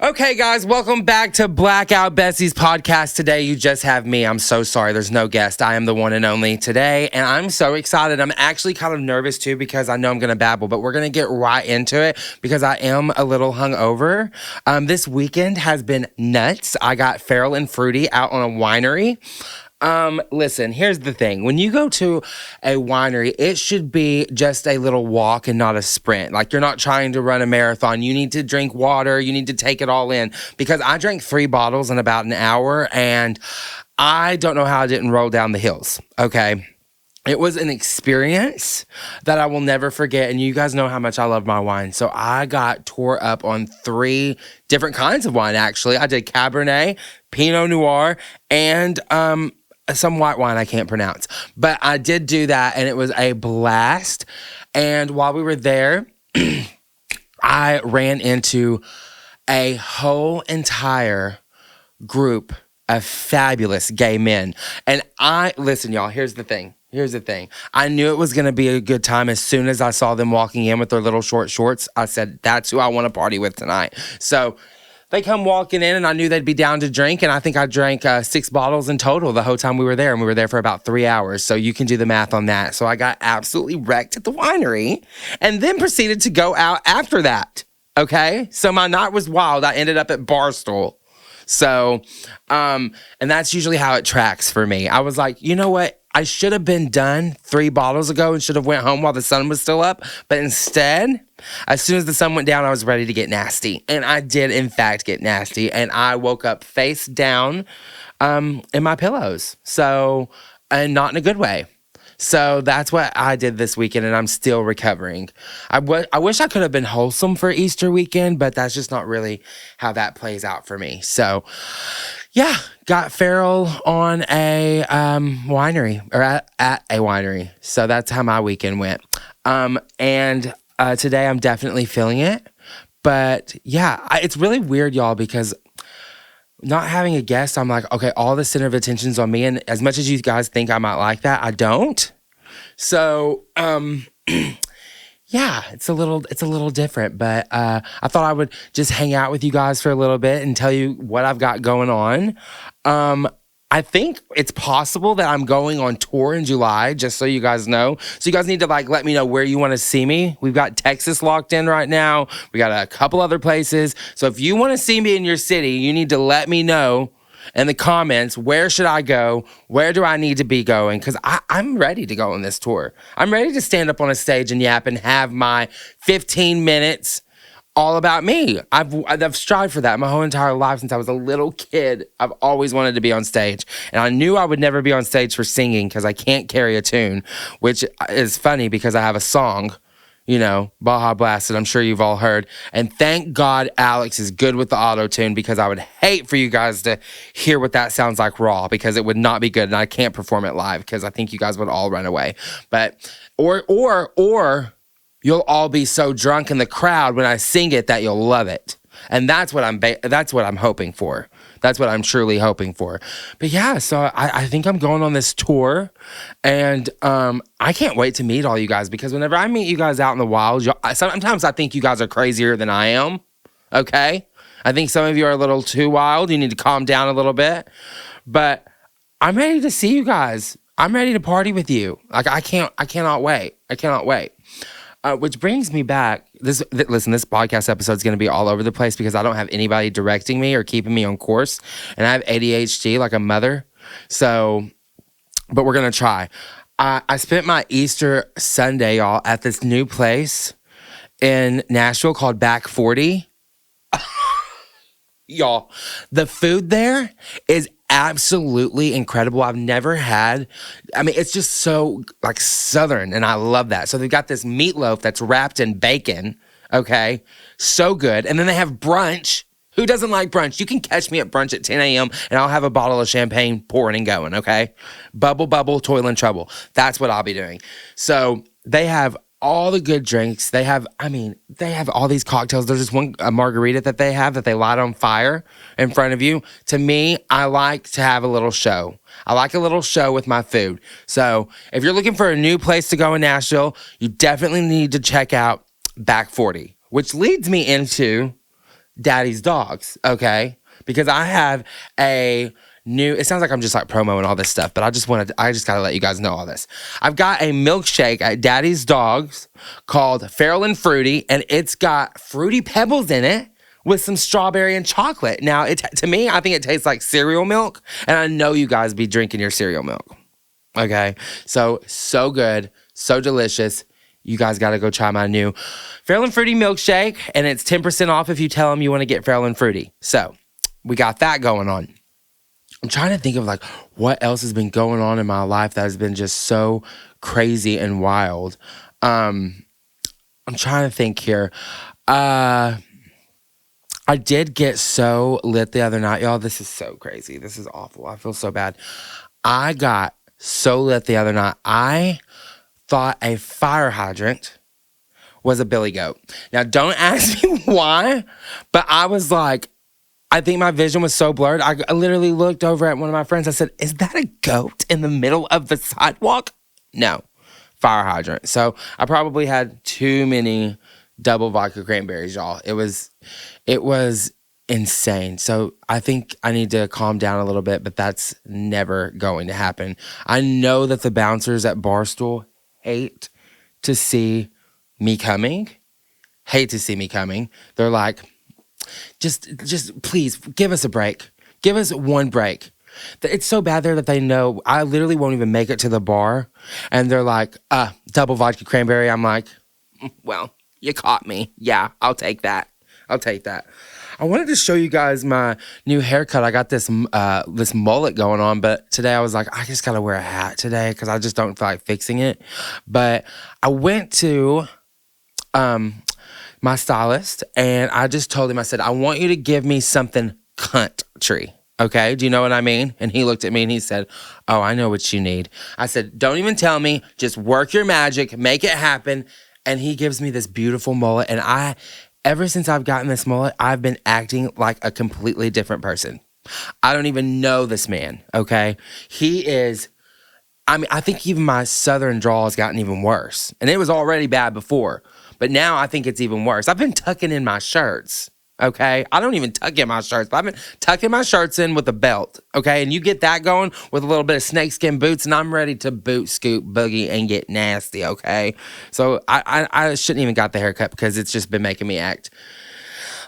Okay, guys, welcome back to Blackout Besties podcast. Today, you just have me. I'm so sorry. There's no guest. I am the one and only today, and I'm so excited. I'm actually kind of nervous, too, because I know I'm going to babble, but we're going to get right into it because I am a little hungover. This weekend has been nuts. I got Feral and Fruity out on a winery. Listen, here's the thing. When you go to a winery, it should be just a little walk and not a sprint. Like, you're not trying to run a marathon. You need to drink water. You need to take it all in. Because I drank 3 bottles in about an hour, and I don't know how I didn't roll down the hills, okay? It was an experience that I will never forget, and you guys know how much I love my wine. So I got tore up on 3 different kinds of wine, actually. I did Cabernet, Pinot Noir, and some white wine I can't pronounce. But I did do that, and it was a blast. And while we were there, I ran into a whole entire group of fabulous gay men. And listen, y'all, here's the thing. I knew it was going to be a good time as soon as I saw them walking in with their little short shorts. I said, that's who I want to party with tonight. So they come walking in, and I knew they'd be down to drink, and I think I drank 6 bottles in total the whole time we were there, and we were there for about 3 hours, so you can do the math on that. So I got absolutely wrecked at the winery, and then proceeded to go out after that, okay? So my night was wild. I ended up at Barstool. So, and that's usually how it tracks for me. I was like, you know what? I should have been done 3 bottles ago and should have went home while the sun was still up. But instead, as soon as the sun went down, I was ready to get nasty. And I did, in fact, get nasty. And I woke up face down in my pillows. So, and not in a good way. So that's what I did this weekend, and I'm still recovering. I wish I could have been wholesome for Easter weekend, but that's just not really how that plays out for me. So, yeah, got Feral on a winery, or at a winery. So that's how my weekend went. And today I'm definitely feeling it. But, yeah, it's really weird, y'all, because not having a guest, I'm like, okay, all the center of attention's on me, and as much as you guys think I might like that, I don't. So, yeah, it's a little different, but I thought I would just hang out with you guys for a little bit and tell you what I've got going on. I think it's possible that I'm going on tour in July, just so you guys know. So you guys need to let me know where you want to see me. We've got Texas locked in right now. We got a couple other places. So if you want to see me in your city, you need to let me know in the comments, where should I go? Where do I need to be going? Because I'm ready to go on this tour. I'm ready to stand up on a stage and yap and have my 15 minutes all about me. I've strived for that my whole entire life since I was a little kid. I've always wanted to be on stage. And I knew I would never be on stage for singing because I can't carry a tune, which is funny because I have a song, Baja Blast, that I'm sure you've all heard. And thank God Alex is good with the auto-tune, because I would hate for you guys to hear what that sounds like raw, because it would not be good. And I can't perform it live because I think you guys would all run away. But, or you'll all be so drunk in the crowd when I sing it that you'll love it. And that's what I'm hoping for. That's what I'm truly hoping for. But yeah, so I think I'm going on this tour, and I can't wait to meet all you guys, because whenever I meet you guys out in the wild, sometimes I think you guys are crazier than I am, okay? I think some of you are a little too wild. You need to calm down a little bit. But I'm ready to see you guys. I'm ready to party with you. I cannot wait. I cannot wait. Which brings me back. Listen, this podcast episode is going to be all over the place because I don't have anybody directing me or keeping me on course. And I have ADHD like a mother. So, but we're going to try. I spent my Easter Sunday, y'all, at this new place in Nashville called Back 40. Y'all, the food there is absolutely incredible. I've never had, it's just so Southern, and I love that. So they've got this meatloaf that's wrapped in bacon, okay? So good. And then they have brunch. Who doesn't like brunch? You can catch me at brunch at 10 a.m. and I'll have a bottle of champagne pouring and going, okay? Bubble, toil and trouble. That's what I'll be doing. So they have all the good drinks. They have all these cocktails. There's just a margarita that they have that they light on fire in front of you. To me, I like to have a little show. I like a little show with my food. So if you're looking for a new place to go in Nashville, you definitely need to check out Back 40, which leads me into Daddy's Dogs, okay? Because I have a new, it sounds like I'm just like promoting all this stuff, but I just gotta let you guys know all this. I've got a milkshake at Daddy's Dogs called Feral and Fruity, and it's got Fruity Pebbles in it with some strawberry and chocolate. Now, to me, I think it tastes like cereal milk, and I know you guys be drinking your cereal milk, okay? So good, so delicious. You guys got to go try my new Feral and Fruity milkshake, and it's 10% off if you tell them you want to get Feral and Fruity. So we got that going on. I'm trying to think of like what else has been going on in my life that has been just so crazy and wild. I'm trying to think here. I did get so lit the other night, y'all. This is so crazy. This is awful. I feel so bad. I got so lit the other night. I thought a fire hydrant was a billy goat. Now, don't ask me why, but I was like, I think my vision was so blurred. I literally looked over at one of my friends. I said, is that a goat in the middle of the sidewalk? No, fire hydrant. So I probably had too many double vodka cranberries, y'all. It was insane. So I think I need to calm down a little bit, but that's never going to happen. I know that the bouncers at Barstool hate to see me coming. They're like, just please give us a break. Give us one break. It's so bad there that they know I literally won't even make it to the bar. And they're like, double vodka cranberry. I'm like, well, you caught me. Yeah, I'll take that. I wanted to show you guys my new haircut. I got this mullet going on, but today I was like, I just got to wear a hat today because I just don't feel like fixing it. But I went to my stylist, and I just told him, I said, I want you to give me something country. Okay, do you know what I mean? And he looked at me and he said, oh, I know what you need. I said, don't even tell me. Just work your magic. Make it happen. And he gives me this beautiful mullet, and ever since I've gotten this mullet, I've been acting like a completely different person. I don't even know this man, okay? He is, I think even my southern drawl has gotten even worse. And it was already bad before, but now I think it's even worse. I've been tucking in my shirts, okay? I don't even tuck in my shirts, but I've been tucking my shirts in with a belt, okay? And you get that going with a little bit of snakeskin boots, and I'm ready to boot, scoop, boogie, and get nasty, okay? So I shouldn't even got the haircut because it's just been making me act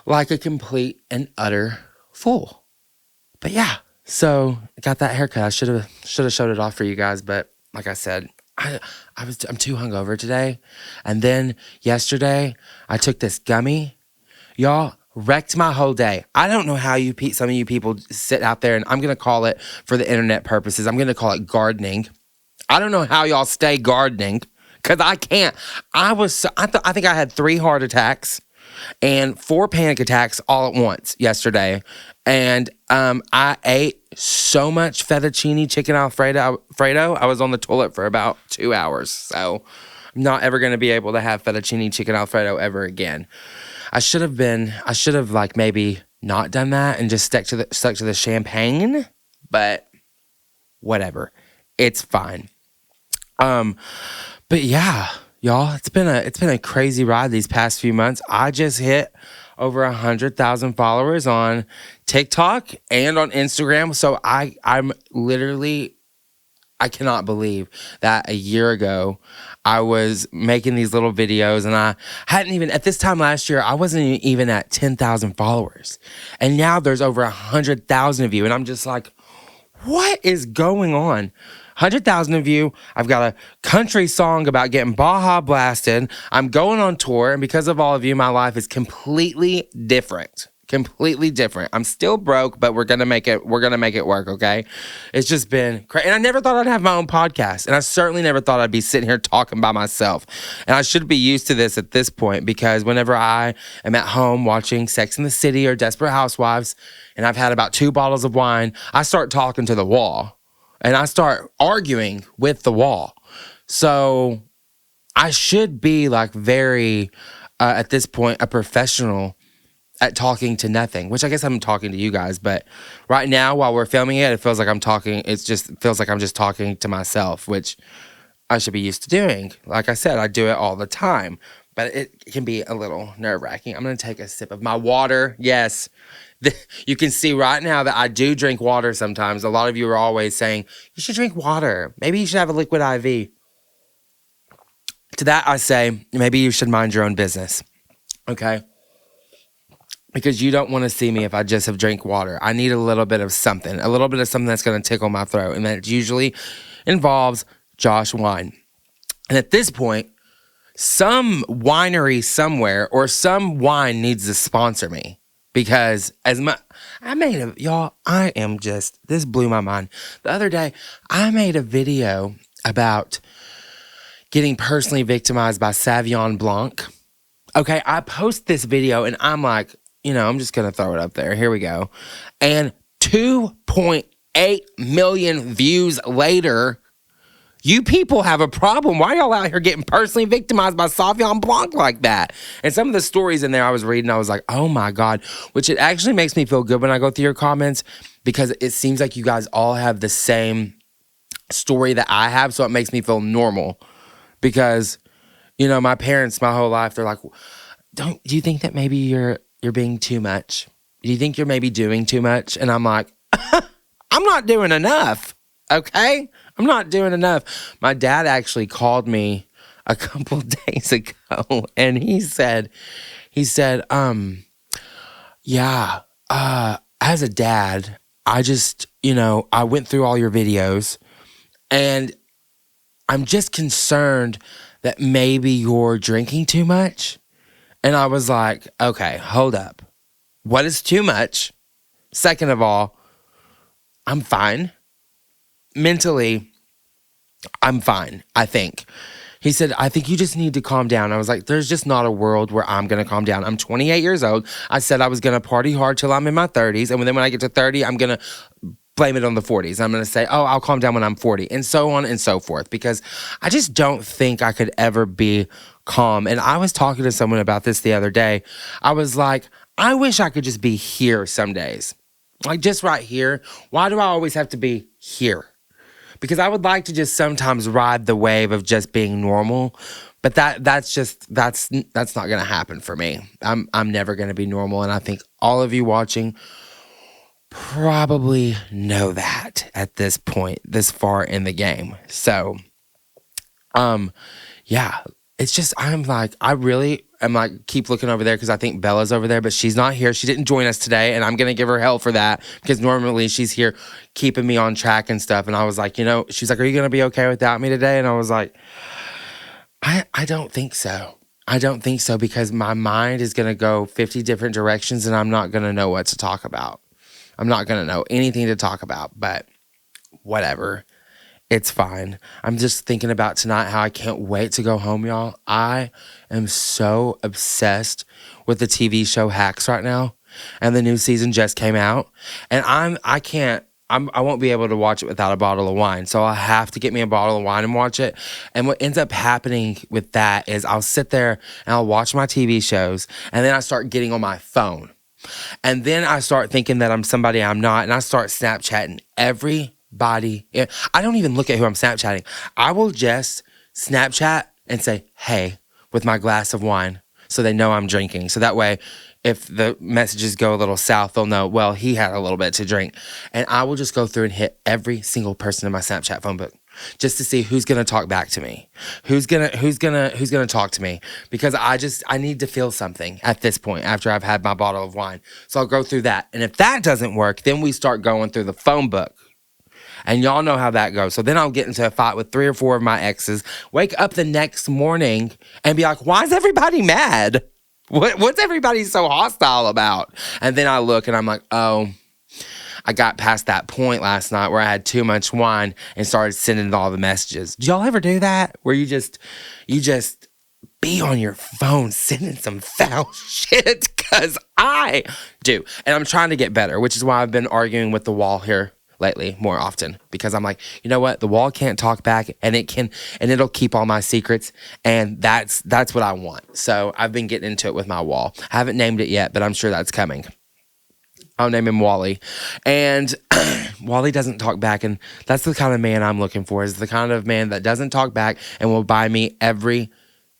like a complete and utter fool. But yeah, so I got that haircut. I should have showed it off for you guys, but like I said, I'm too hungover today. And then yesterday, I took this gummy. Y'all, wrecked my whole day. I don't know how some of you people sit out there, and I'm going to call it, for the internet purposes, I'm going to call it gardening. I don't know how y'all stay gardening, because I can't. I think I had 3 heart attacks and 4 panic attacks all at once yesterday. And I ate so much fettuccine chicken Alfredo. I was on the toilet for about 2 hours. So I'm not ever going to be able to have fettuccine chicken Alfredo ever again. I should have like maybe not done that and just stuck to the champagne, but whatever. It's fine. But yeah, y'all, it's been a crazy ride these past few months. I just hit over 100,000 followers on TikTok and on Instagram. So I'm literally, I cannot believe that a year ago I was making these little videos, and I hadn't even, at this time last year, I wasn't even at 10,000 followers. And now there's over 100,000 of you. And I'm just like, what is going on? 100,000 of you. I've got a country song about getting Baja blasted. I'm going on tour, and because of all of you, my life is completely different. Completely different. I'm still broke, but we're gonna make it work, okay? It's just been crazy. And I never thought I'd have my own podcast. And I certainly never thought I'd be sitting here talking by myself. And I should be used to this at this point, because whenever I am at home watching Sex and the City or Desperate Housewives, and I've had about 2 bottles of wine, I start talking to the wall. And I start arguing with the wall. So I should be like very, at this point, a professional at talking to nothing, which I guess I'm talking to you guys. But right now, while we're filming it, it feels like I'm talking. It just feels like I'm just talking to myself, which I should be used to doing. Like I said, I do it all the time. but it can be a little nerve-wracking. I'm going to take a sip of my water. Yes. You can see right now that I do drink water sometimes. A lot of you are always saying, you should drink water. Maybe you should have a liquid IV. To that, I say, maybe you should mind your own business. Okay? Because you don't want to see me if I just have drank water. I need a little bit of something that's going to tickle my throat. And that usually involves Josh wine. And at this point, some winery somewhere or some wine needs to sponsor me. Because this blew my mind. The other day, I made a video about getting personally victimized by Sauvignon Blanc. Okay, I post this video and I'm like, I'm just going to throw it up there. Here we go. And 2.8 million views later, you people have a problem. Why are y'all out here getting personally victimized by Sauvignon Blanc like that? And some of the stories in there I was reading, I was like, oh my God. Which it actually makes me feel good when I go through your comments because it seems like you guys all have the same story that I have. So it makes me feel normal because, my parents, my whole life, they're like, do you think that maybe you're being too much? Do you think you're maybe doing too much? And I'm like, I'm not doing enough. Okay? I'm not doing enough. My dad actually called me a couple days ago and he said, as a dad, I just, I went through all your videos and I'm just concerned that maybe you're drinking too much. And I was like, okay, hold up. What is too much? Second of all, I'm fine. Mentally, I'm fine, I think. He said, I think you just need to calm down. I was like, there's just not a world where I'm going to calm down. I'm 28 years old. I said I was going to party hard till I'm in my 30s. And then when I get to 30, I'm going to blame it on the 40s. I'm going to say, I'll calm down when I'm 40 and so on and so forth. Because I just don't think I could ever be calm. And I was talking to someone about this the other day. I was like, I wish I could just be here some days. Like just right here. Why do I always have to be here? Because I would like to just sometimes ride the wave of just being normal. But that's not going to happen for me. I'm never going to be normal. And I think all of you watching probably know that at this point, this far in the game. So, yeah, it's just, I really am like, keep looking over there because I think Bella's over there, but she's not here. She didn't join us today, and I'm going to give her hell for that because normally she's here keeping me on track and stuff. And I was like, she's like, are you going to be okay without me today? And I was like, I don't think so. I don't think so because my mind is going to go 50 different directions and I'm not going to know what to talk about. I'm not going to know anything to talk about, but whatever. It's fine. I'm just thinking about tonight how I can't wait to go home, y'all. I am so obsessed with the TV show Hacks right now, and the new season just came out, and I won't be able to watch it without a bottle of wine, so I'll have to get me a bottle of wine and watch it. And what ends up happening with that is I'll sit there and I'll watch my TV shows, and then I start getting on my phone. And then I start thinking that I'm somebody I'm not, and I start Snapchatting everybody. I don't even look at who I'm Snapchatting. I will just Snapchat and say, hey, with my glass of wine, so they know I'm drinking. So that way, if the messages go a little south, they'll know, well, he had a little bit to drink. And I will just go through and hit every single person in my Snapchat phone book just to see who's going to talk back to me. Who's going to talk to me, because I need to feel something at this point after I've had my bottle of wine. So I'll go through that. And if that doesn't work, then we start going through the phone book. And y'all know how that goes. So then I'll get into a fight with 3 or 4 of my exes, wake up the next morning and be like, why is everybody mad? What's everybody so hostile about? And then I look and I'm like, oh, I got past that point last night where I had too much wine and started sending all the messages. Do y'all ever do that? Where you just be on your phone sending some foul shit? Because I do. And I'm trying to get better, which is why I've been arguing with the wall here lately more often, because I'm like, you know what? The wall can't talk back, and it'll keep all my secrets, and that's what I want. So I've been getting into it with my wall. I haven't named it yet, but I'm sure that's coming. I'll name him Wally. And Wally doesn't talk back, and that's the kind of man I'm looking for, is the kind of man that doesn't talk back and will buy me every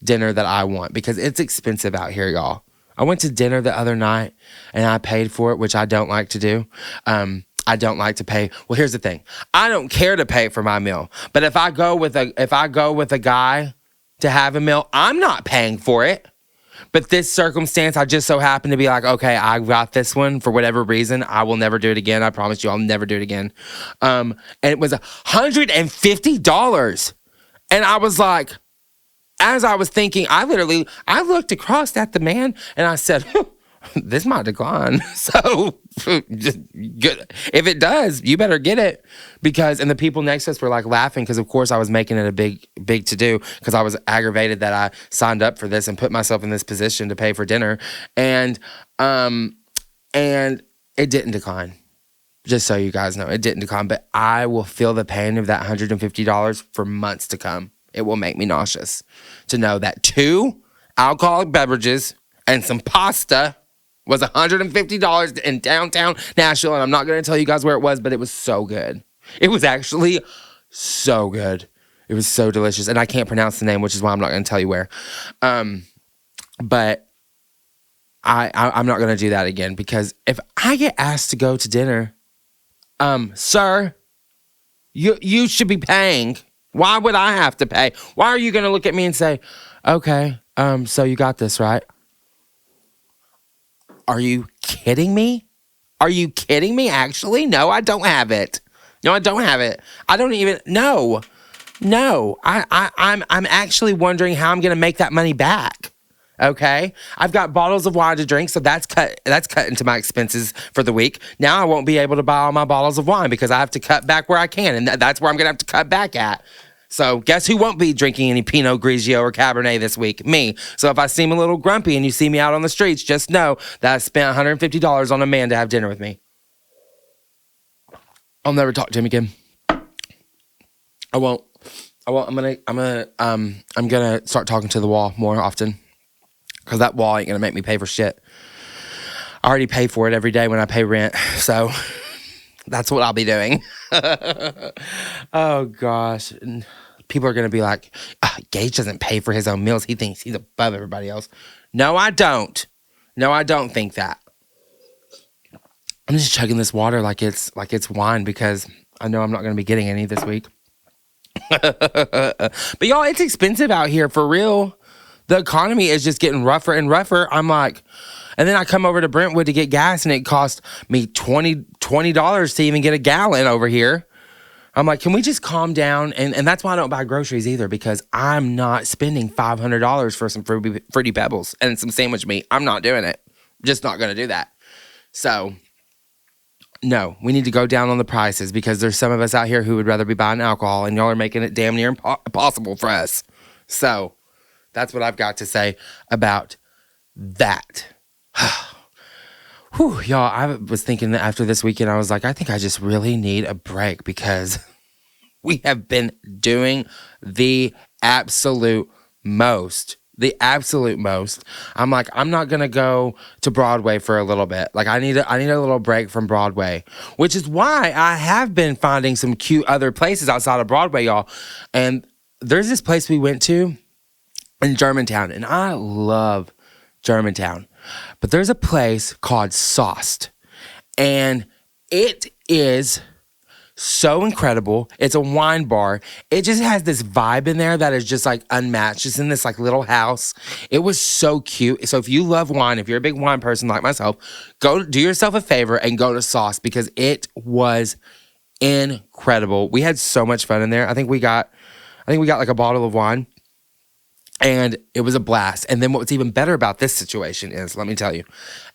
dinner that I want because it's expensive out here, y'all. I went to dinner the other night and I paid for it, which I don't like to do. I don't like to pay. Well, here's the thing. I don't care to pay for my meal. But if I go with a guy to have a meal, I'm not paying for it. But this circumstance, I just so happen to be like, okay, I got this one for whatever reason. I will never do it again. I promise you, I'll never do it again. And it was $150. And I was like, as I was thinking, I looked across at the man and I said, this might decline. So just good. If it does, you better get it. And the people next to us were like laughing because of course I was making it a big to do because I was aggravated that I signed up for this and put myself in this position to pay for dinner. And it didn't decline. Just so you guys know, it didn't decline. But I will feel the pain of that $150 for months to come. It will make me nauseous to know that 2 alcoholic beverages and some pasta was $150 in downtown Nashville. And I'm not going to tell you guys where it was, but it was so good. It was actually so good. It was so delicious. And I can't pronounce the name, which is why I'm not going to tell you where. But I'm not going to do that again because if I get asked to go to dinner, sir, you should be paying. Why would I have to pay? Why are you going to look at me and say, okay, so you got this, right? Are you kidding me? Are you kidding me? Actually, no, I don't have it. No, I don't have it. I don't even, no. I'm actually wondering how I'm going to make that money back. Okay, I've got bottles of wine to drink, so that's cut into my expenses for the week. Now I won't be able to buy all my bottles of wine because I have to cut back where I can, and that's where I'm gonna have to cut back at. So guess who won't be drinking any Pinot Grigio or Cabernet this week? Me. So if I seem a little grumpy and you see me out on the streets, just know that I spent $150 on a man to have dinner with me. I'll never talk to him again. I won't. I'm gonna start talking to the wall more often. Because that wall ain't going to make me pay for shit. I already pay for it every day when I pay rent. So that's what I'll be doing. Oh, gosh. And people are going to be like, Gage doesn't pay for his own meals. He thinks he's above everybody else. No, I don't. No, I don't think that. I'm just chugging this water like it's wine because I know I'm not going to be getting any this week. But y'all, it's expensive out here for real. The economy is just getting rougher and rougher. I'm like, and then I come over to Brentwood to get gas and it cost me $20 to even get a gallon over here. I'm like, can we just calm down? And that's why I don't buy groceries either because I'm not spending $500 for some Fruity Pebbles and some sandwich meat. I'm not doing it. Just not going to do that. So, no, we need to go down on the prices because there's some of us out here who would rather be buying alcohol and y'all are making it damn near impossible for us. So, that's what I've got to say about that. Whew, y'all, I was thinking that after this weekend, I was like, I think I just really need a break because we have been doing the absolute most. The absolute most. I'm like, I'm not going to go to Broadway for a little bit. Like, I need a little break from Broadway, which is why I have been finding some cute other places outside of Broadway, y'all. And there's this place we went to in Germantown, and I love Germantown. But there's a place called Sauced, and it is so incredible. It's a wine bar. It just has this vibe in there that is just like unmatched. It's in this like little house. It was so cute. So if you love wine, if you're a big wine person like myself, go do yourself a favor and go to Sauced because it was incredible. We had so much fun in there. I think we got like a bottle of wine. And it was a blast. And then what's even better about this situation is, let me tell you,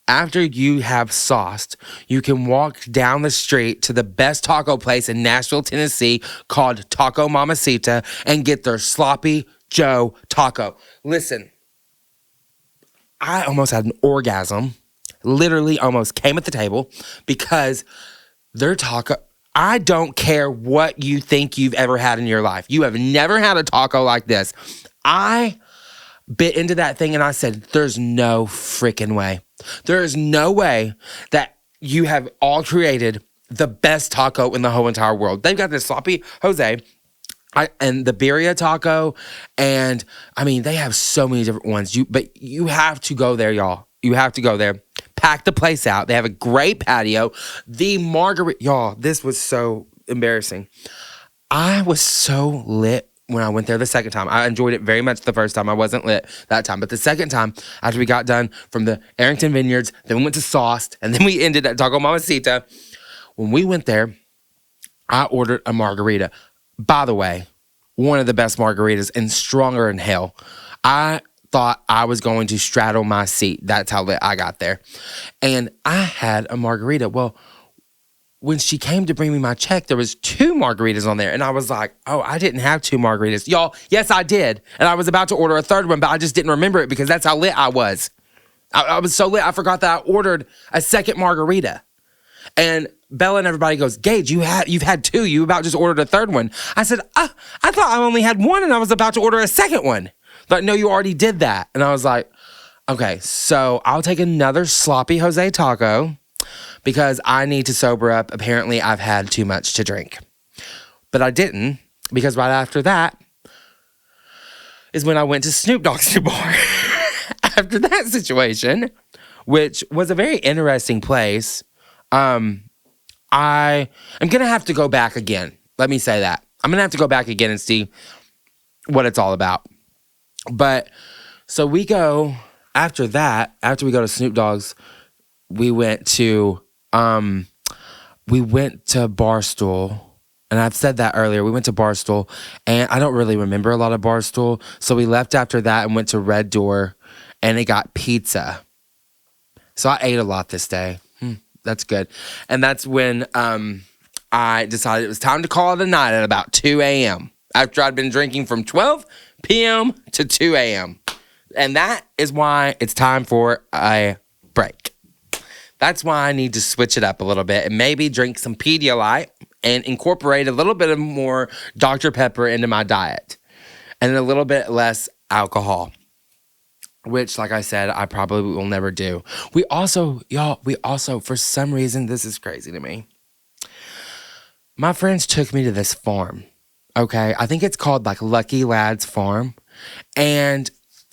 after you have sauced, you can walk down the street to the best taco place in Nashville, Tennessee called Taco Mamacita and get their Sloppy Joe taco. Listen, I almost had an orgasm, literally almost came at the table because their taco, I don't care what you think you've ever had in your life. You have never had a taco like this. I bit into that thing and I said, there's no freaking way. There is no way that you have all created the best taco in the whole entire world. They've got this sloppy Jose And the birria taco, and I mean they have so many different ones. But you have to go there, y'all. You have to go there. Pack the place out. They have a great patio. The margarita, y'all. This was so embarrassing. I was so lit when I went there the second time. I enjoyed it very much the first time. I wasn't lit that time. But the second time, after we got done from the Arrington Vineyards, then we went to Sauced, and then we ended at Taco Mamacita. When we went there, I ordered a margarita. By the way, one of the best margaritas and stronger than hell. I thought I was going to straddle my seat. That's how lit I got there. And I had a margarita. Well, when she came to bring me my check, there was 2 margaritas on there. And I was like, oh, I didn't have 2 margaritas. Y'all, yes, I did. And I was about to order a third one, but I just didn't remember it because that's how lit I was. I was so lit, I forgot that I ordered a second margarita. And Bella and everybody goes, Gage, you've had 2. You about just ordered a third one. I said, I thought I only had 1 and I was about to order a second one. But no, you already did that. And I was like, okay, so I'll take another sloppy Jose taco because I need to sober up. Apparently, I've had too much to drink. But I didn't, because right after that is when I went to Snoop Dogg's new bar. After that situation, which was a very interesting place, I am going to have to go back again. Let me say that. I'm going to have to go back again and see what it's all about. But so we go after that, after we go to Snoop Dogg's, we went to Barstool. And I've said that earlier. We went to Barstool, and I don't really remember a lot of Barstool. So we left after that and went to Red Door, and it got pizza. So I ate a lot this day. That's good. And that's when I decided it was time to call it a night at about 2 a.m. after I'd been drinking from 12 p.m. to 2 a.m. And that is why it's time for a break. That's why I need to switch it up a little bit and maybe drink some Pedialyte and incorporate a little bit of more Dr. Pepper into my diet and a little bit less alcohol, which, like I said, I probably will never do. We also, for some reason, this is crazy to me. My friends took me to this farm, okay? I think it's called, like, Lucky Lad's Farm. And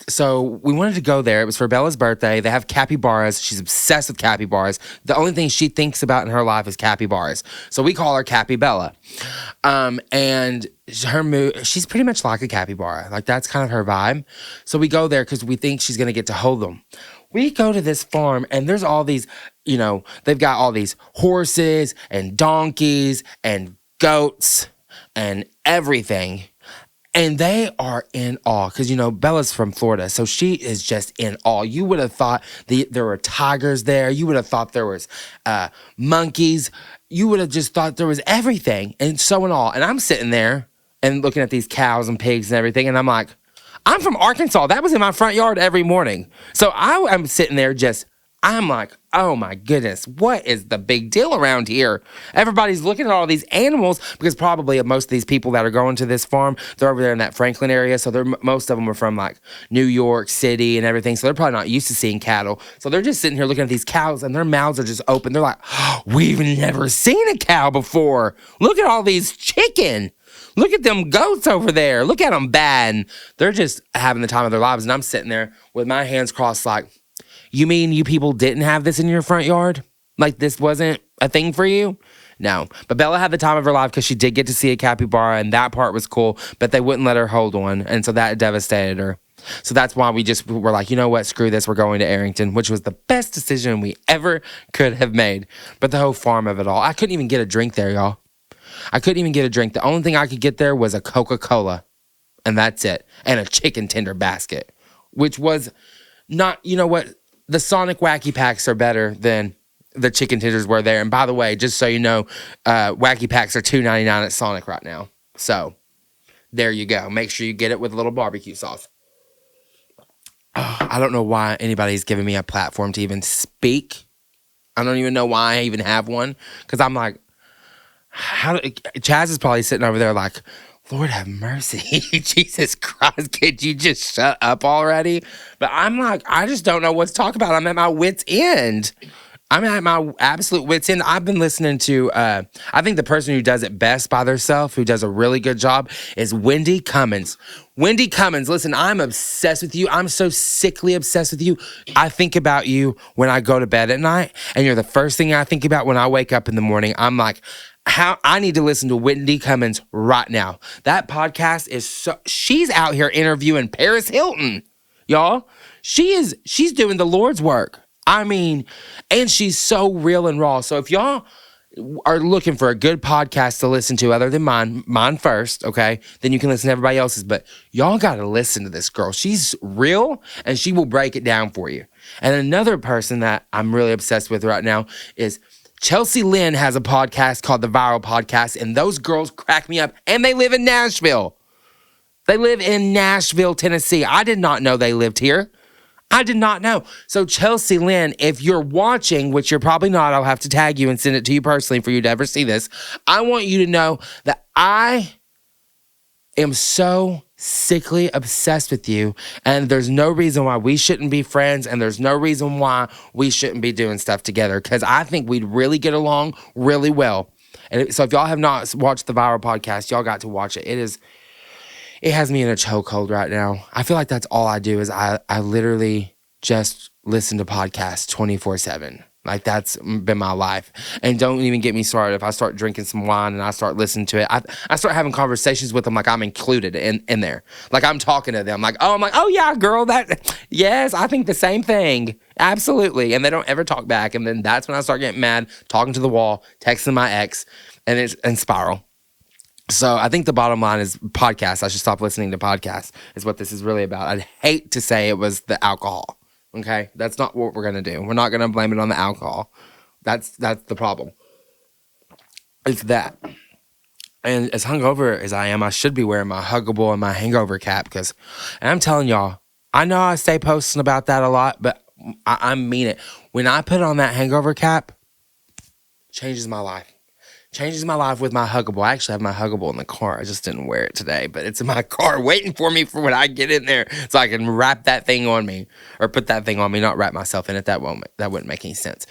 so we wanted to go there. It was for Bella's birthday. They have capybaras. She's obsessed with capybaras. The only thing she thinks about in her life is capybaras. So we call her Cappy Bella. And her mood, she's pretty much like a capybara. Like, that's kind of her vibe. So we go there because we think she's going to get to hold them. We go to this farm, and there's all these, they've got all these horses and donkeys and goats and everything. And they are in awe because, Bella's from Florida, so she is just in awe. You would have thought there were tigers there. You would have thought there was monkeys. You would have just thought there was everything, and so in awe. And I'm sitting there and looking at these cows and pigs and everything, and I'm like, I'm from Arkansas. That was in my front yard every morning. So I'm sitting there I'm like, oh my goodness, what is the big deal around here? Everybody's looking at all these animals because probably most of these people that are going to this farm, they're over there in that Franklin area. So most of them are from like New York City and everything. So they're probably not used to seeing cattle. So they're just sitting here looking at these cows and their mouths are just open. They're like, oh, we've never seen a cow before. Look at all these chicken. Look at them goats over there. Look at them batting. They're just having the time of their lives. And I'm sitting there with my hands crossed like, you mean you people didn't have this in your front yard? Like this wasn't a thing for you? No. But Bella had the time of her life because she did get to see a capybara, and that part was cool, but they wouldn't let her hold one, and so that devastated her. So that's why we just were like, you know what, screw this, we're going to Arrington, which was the best decision we ever could have made. But the whole farm of it all, I couldn't even get a drink there, y'all. I couldn't even get a drink. The only thing I could get there was a Coca-Cola, and that's it, and a chicken tender basket, which was not, you know what, the Sonic Wacky Packs are better than the chicken tenders were there. And by the way, just so you know, Wacky Packs are $2.99 at Sonic right now. So there you go. Make sure you get it with a little barbecue sauce. Oh, I don't know why anybody's giving me a platform to even speak. I don't even know why I even have one. Because I'm like, Chaz is probably sitting over there like, Lord have mercy. Jesus Christ, could you just shut up already? But I'm like, I just don't know what to talk about. I'm at my wit's end. I'm at my absolute wits end. I've been listening to, I think the person who does it best by themselves, who does a really good job, is Wendy Cummins. Wendy Cummins, listen, I'm obsessed with you. I'm so sickly obsessed with you. I think about you when I go to bed at night, and you're the first thing I think about when I wake up in the morning. I'm like, how I need to listen to Wendy Cummins right now. That podcast is she's out here interviewing Paris Hilton, y'all. She's doing the Lord's work. I mean, and she's so real and raw. So if y'all are looking for a good podcast to listen to other than mine first, okay, then you can listen to everybody else's. But y'all got to listen to this girl. She's real, and she will break it down for you. And another person that I'm really obsessed with right now is Chelsea Lynn has a podcast called The Viral Podcast, and those girls crack me up, and they live in Nashville. They live in Nashville, Tennessee. I did not know they lived here. I did not know. So Chelsea Lynn, if you're watching, which you're probably not, I'll have to tag you and send it to you personally for you to ever see this. I want you to know that I am so sickly obsessed with you, and there's no reason why we shouldn't be friends, and there's no reason why we shouldn't be doing stuff together, because I think we'd really get along really well. And so if y'all have not watched the Viral Podcast, y'all got to watch it. It has me in a chokehold right now. I feel like that's all I do is I literally just listen to podcasts 24/7. Like, that's been my life. And don't even get me started. If I start drinking some wine and I start listening to it, I start having conversations with them like I'm included in there. Like, I'm talking to them. Like, oh yeah, girl, yes, I think the same thing. Absolutely. And they don't ever talk back. And then that's when I start getting mad, talking to the wall, texting my ex, and spiral. So I think the bottom line is podcasts. I should stop listening to podcasts is what this is really about. I'd hate to say it was the alcohol, okay? That's not what we're going to do. We're not going to blame it on the alcohol. That's the problem. It's that. And as hungover as I am, I should be wearing my Huggable and my hangover cap and I'm telling y'all, I know I stay posting about that a lot, but I mean it. When I put on that hangover cap, changes my life. Changes my life with my Huggable. I actually have my Huggable in the car. I just didn't wear it today, but it's in my car waiting for me for when I get in there so I can wrap that thing on me or put that thing on me, not wrap myself in it. That wouldn't make any sense.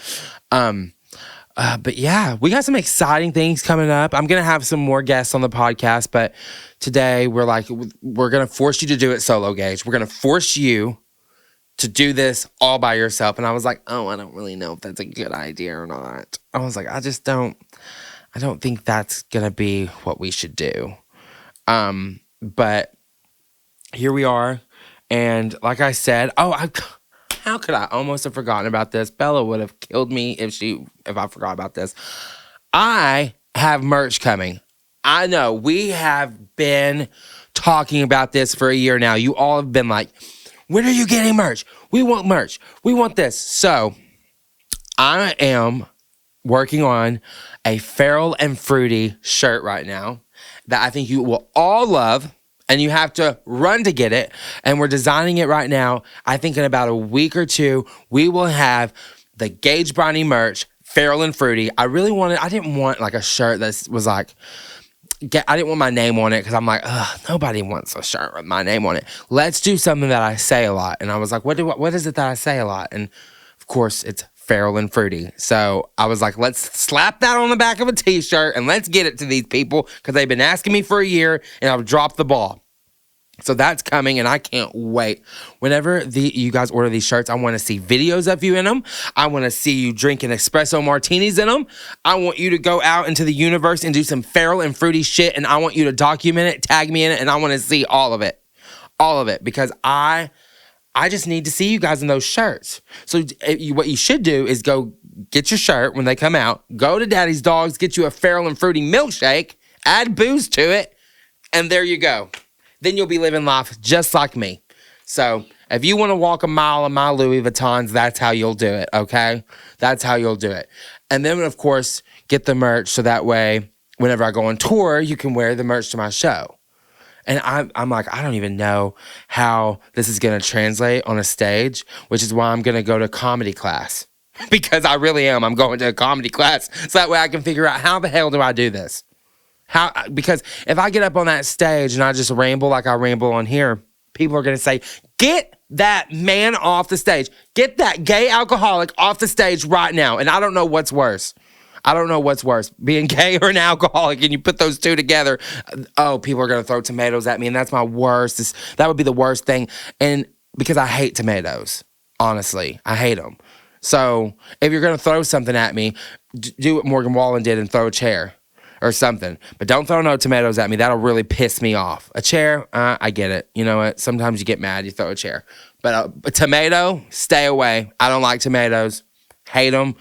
But yeah, we got some exciting things coming up. I'm going to have some more guests on the podcast, but today we're going to force you to do it solo, Gage. We're going to force you to do this all by yourself. And I was like, oh, I don't really know if that's a good idea or not. I was like, I don't think that's going to be what we should do. But here we are. And like I said, how could I almost have forgotten about this? Bella would have killed me if I forgot about this. I have merch coming. I know we have been talking about this for a year now. You all have been like, when are you getting merch? We want merch. We want this. So I am working on a Feral and Fruity shirt right now that I think you will all love, and you have to run to get it. And we're designing it right now. I think in about a week or two, we will have the Gage Brownie merch, Feral and Fruity. I didn't want like a shirt that was like, I didn't want my name on it because I'm like, nobody wants a shirt with my name on it. Let's do something that I say a lot. And I was like, what is it that I say a lot? And of course, it's Feral and Fruity. So I was like, let's slap that on the back of a t-shirt and let's get it to these people because they've been asking me for a year and I've dropped the ball. So that's coming and I can't wait. Whenever you guys order these shirts, I want to see videos of you in them. I want to see you drinking espresso martinis in them. I want you to go out into the universe and do some Feral and Fruity shit, and I want you to document it, tag me in it, and I want to see all of it. All of it, because I just need to see you guys in those shirts. So what you should do is go get your shirt when they come out, go to Daddy's Dogs, get you a Feral and Fruity milkshake, add booze to it, and there you go. Then you'll be living life just like me. So if you want to walk a mile in my Louis Vuittons, that's how you'll do it, okay? That's how you'll do it. And then, of course, get the merch so that way, whenever I go on tour, you can wear the merch to my show. And I'm like, I don't even know how this is going to translate on a stage, which is why I'm going to go to comedy class. Because I really am. I'm going to a comedy class so that way I can figure out how the hell do I do this? Because if I get up on that stage and I just ramble like I ramble on here, people are going to say, get that man off the stage. Get that gay alcoholic off the stage right now. And I don't know what's worse. I don't know what's worse, being gay or an alcoholic, and you put those two together. Oh, people are going to throw tomatoes at me, and that's my worst. That would be the worst thing. And because I hate tomatoes, honestly, I hate them. So if you're going to throw something at me, do what Morgan Wallen did and throw a chair or something. But don't throw no tomatoes at me. That'll really piss me off. A chair, I get it. You know what? Sometimes you get mad, you throw a chair. But a tomato, stay away. I don't like tomatoes. Hate them.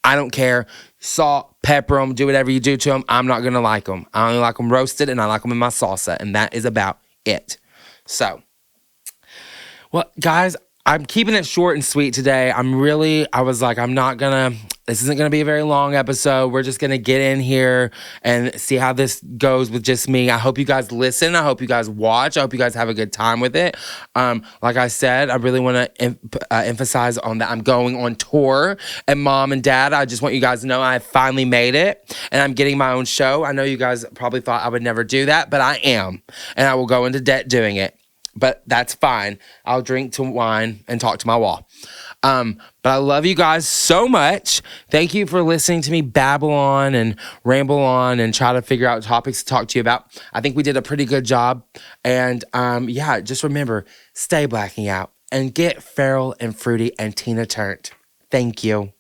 I don't care. Salt, pepper them, do whatever you do to them. I'm not going to like them. I only like them roasted, and I like them in my salsa. And that is about it. So, well, guys, I'm keeping it short and sweet today. I was like, this isn't going to be a very long episode. We're just going to get in here and see how this goes with just me. I hope you guys listen. I hope you guys watch. I hope you guys have a good time with it. Like I said, I really want to emphasize on that I'm going on tour. And Mom and Dad, I just want you guys to know I finally made it. And I'm getting my own show. I know you guys probably thought I would never do that, but I am. And I will go into debt doing it. But that's fine. I'll drink to wine and talk to my wall. But I love you guys so much. Thank you for listening to me babble on and ramble on and try to figure out topics to talk to you about. I think we did a pretty good job. And just remember, stay blacking out and get Feral and Fruity and Tina Turnt. Thank you.